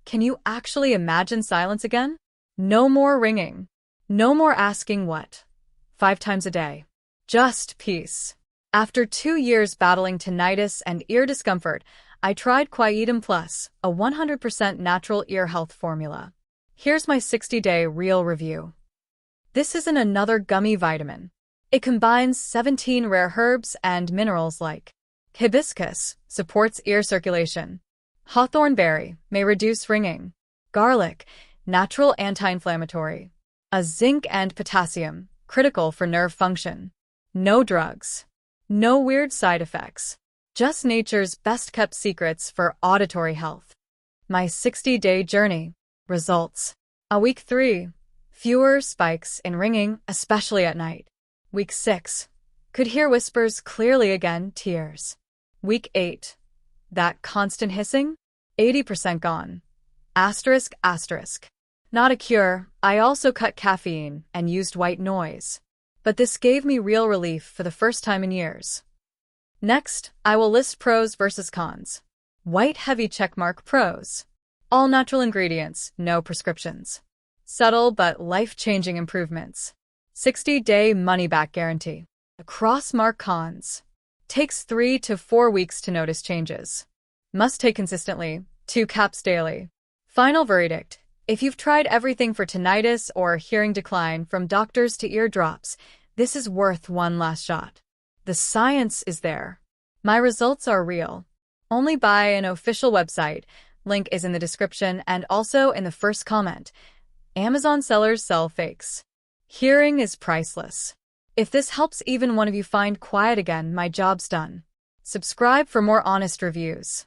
Can you actually imagine silence again? No more ringing. No more asking what? 5 times a day. Just peace. After 2 years battling tinnitus and ear discomfort, I tried QuietumPlus, a 100% natural ear health formula. Here's my 60-day real review. This isn't another gummy vitamin. It combines 17 rare herbs and minerals like hibiscus, supports ear circulation. Hawthornberry may reduce ringing. Garlic, natural anti-inflammatory. Zinc and potassium, critical for nerve function. No drugs. No weird side effects. Just nature's best-kept secrets for auditory health. My 60-day journey. Results. Week 3. Fewer spikes in ringing, especially at night. Week 6. Could hear whispers clearly again, tears. Week 8. That constant hissing? 80% gone. Asterisk, asterisk. Not a cure. I also cut caffeine and used white noise. But this gave me real relief for the first time in years. Next, I will list pros versus cons. White heavy checkmark pros. All natural ingredients, no prescriptions. Subtle but life-changing improvements. 60-day money-back guarantee. Cross mark cons. Takes 3 to 4 weeks to notice changes. Must take consistently, 2 caps daily. Final verdict. If you've tried everything for tinnitus or hearing decline from doctors to eardrops, this is worth one last shot. The science is there. My results are real. Only by an official website. Link is in the description and also in the first comment. Amazon sellers sell fakes. Hearing is priceless. If this helps even one of you find quiet again, my job's done. Subscribe for more honest reviews.